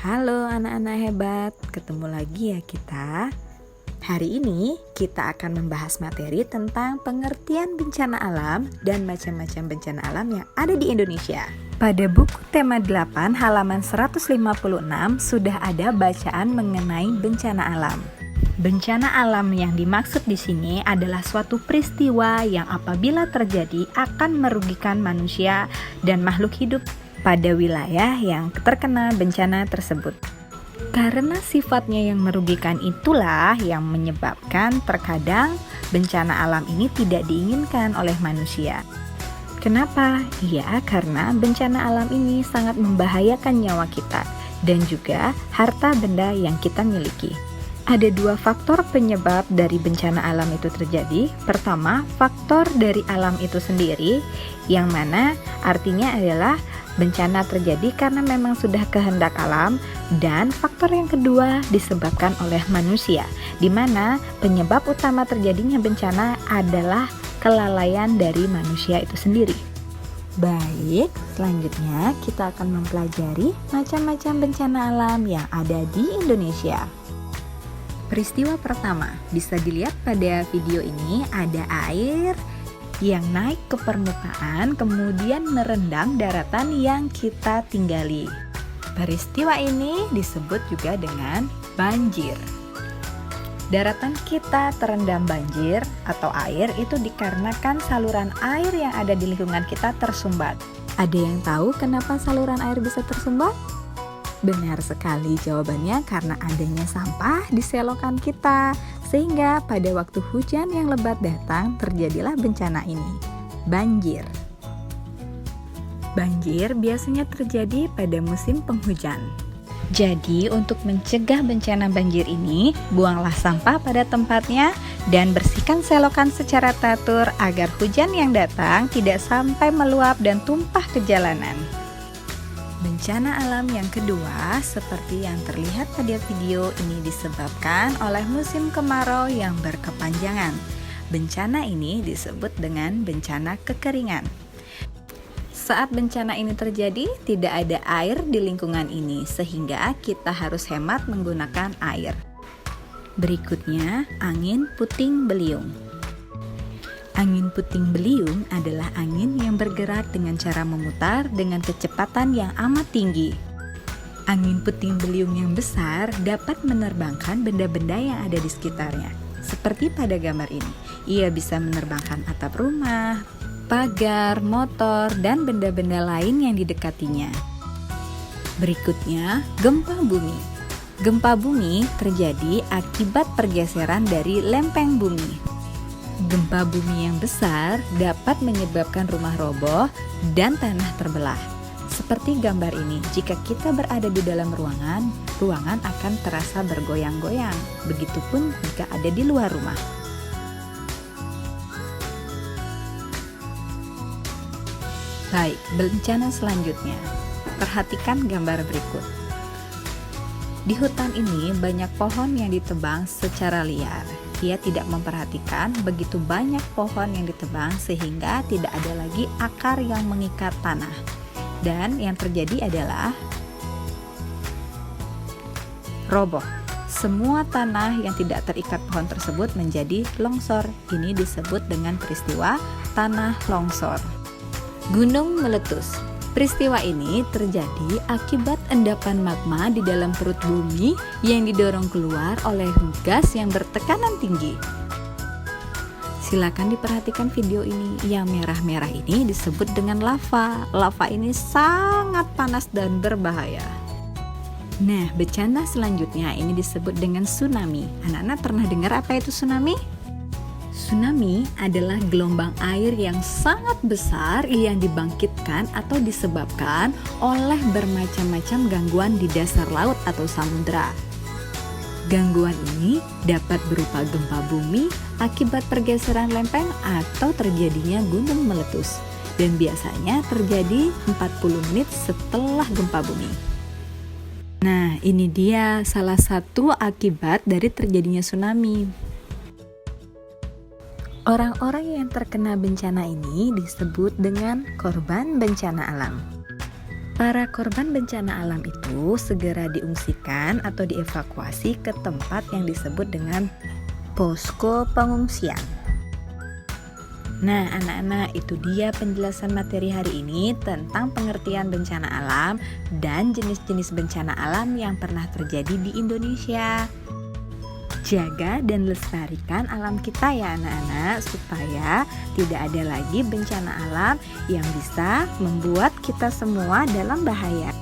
Halo anak-anak hebat, ketemu lagi ya kita. Hari ini kita akan membahas materi tentang pengertian bencana alam dan macam-macam bencana alam yang ada di Indonesia. Pada buku tema 8 halaman 156 sudah ada bacaan mengenai bencana alam. Bencana alam yang dimaksud di sini adalah suatu peristiwa yang apabila terjadi akan merugikan manusia dan makhluk hidup pada wilayah yang terkena bencana tersebut. Karena sifatnya yang merugikan itulah yang menyebabkan terkadang bencana alam ini tidak diinginkan oleh manusia. Kenapa? Ya, karena bencana alam ini sangat membahayakan nyawa kita dan juga harta benda yang kita miliki. Ada dua faktor penyebab dari bencana alam itu terjadi. Pertama, faktor dari alam itu sendiri, yang mana artinya adalah bencana terjadi karena memang sudah kehendak alam, dan faktor yang kedua disebabkan oleh manusia, di mana penyebab utama terjadinya bencana adalah kelalaian dari manusia itu sendiri. Baik, selanjutnya kita akan mempelajari macam-macam bencana alam yang ada di Indonesia. Peristiwa pertama, bisa dilihat pada video ini ada air yang naik ke permukaan kemudian merendam daratan yang kita tinggali. Peristiwa ini disebut juga dengan banjir. Daratan kita terendam banjir atau air itu dikarenakan saluran air yang ada di lingkungan kita tersumbat. Ada yang tahu kenapa saluran air bisa tersumbat? Benar sekali jawabannya, karena adanya sampah di selokan kita. Sehingga pada waktu hujan yang lebat datang, terjadilah bencana ini, banjir. Banjir biasanya terjadi pada musim penghujan. Jadi untuk mencegah bencana banjir ini, buanglah sampah pada tempatnya dan bersihkan selokan secara teratur agar hujan yang datang tidak sampai meluap dan tumpah ke jalanan. Bencana alam yang kedua, seperti yang terlihat pada video ini, disebabkan oleh musim kemarau yang berkepanjangan. Bencana ini disebut dengan bencana kekeringan. Saat bencana ini terjadi, tidak ada air di lingkungan ini, sehingga kita harus hemat menggunakan air. Berikutnya, angin puting beliung. Angin puting beliung adalah angin yang bergerak dengan cara memutar dengan kecepatan yang amat tinggi. Angin puting beliung yang besar dapat menerbangkan benda-benda yang ada di sekitarnya. Seperti pada gambar ini, ia bisa menerbangkan atap rumah, pagar, motor, dan benda-benda lain yang didekatinya. Berikutnya, gempa bumi. Gempa bumi terjadi akibat pergeseran dari lempeng bumi. Gempa bumi yang besar dapat menyebabkan rumah roboh dan tanah terbelah. Seperti gambar ini, jika kita berada di dalam ruangan akan terasa bergoyang-goyang. Begitupun jika ada di luar rumah. Baik, bencana selanjutnya. Perhatikan gambar berikut. Di hutan ini banyak pohon yang ditebang secara liar. Ia tidak memperhatikan begitu banyak pohon yang ditebang sehingga tidak ada lagi akar yang mengikat tanah. Dan yang terjadi adalah roboh. Semua tanah yang tidak terikat pohon tersebut menjadi longsor. Ini disebut dengan peristiwa tanah longsor. Gunung meletus. Peristiwa ini terjadi akibat endapan magma di dalam perut bumi yang didorong keluar oleh gas yang bertekanan tinggi. Silakan diperhatikan video ini. Yang merah-merah ini disebut dengan lava. Lava ini sangat panas dan berbahaya. Nah, bencana selanjutnya ini disebut dengan tsunami. Anak-anak pernah dengar apa itu tsunami? Tsunami adalah gelombang air yang sangat besar yang dibangkitkan atau disebabkan oleh bermacam-macam gangguan di dasar laut atau samudera. Gangguan ini dapat berupa gempa bumi akibat pergeseran lempeng atau terjadinya gunung meletus, dan biasanya terjadi 40 menit setelah gempa bumi. Nah, ini dia salah satu akibat dari terjadinya tsunami. Orang-orang yang terkena bencana ini disebut dengan korban bencana alam. Para korban bencana alam itu segera diungsikan atau dievakuasi ke tempat yang disebut dengan posko pengungsian. Nah, anak-anak, itu dia penjelasan materi hari ini tentang pengertian bencana alam dan jenis-jenis bencana alam yang pernah terjadi di Indonesia. Jaga dan lestarikan alam kita ya anak-anak, supaya tidak ada lagi bencana alam yang bisa membuat kita semua dalam bahaya.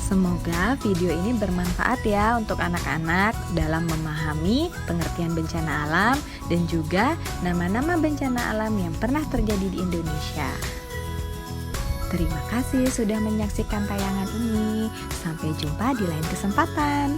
Semoga video ini bermanfaat ya untuk anak-anak dalam memahami pengertian bencana alam dan juga nama-nama bencana alam yang pernah terjadi di Indonesia. Terima kasih sudah menyaksikan tayangan ini. Sampai jumpa di lain kesempatan.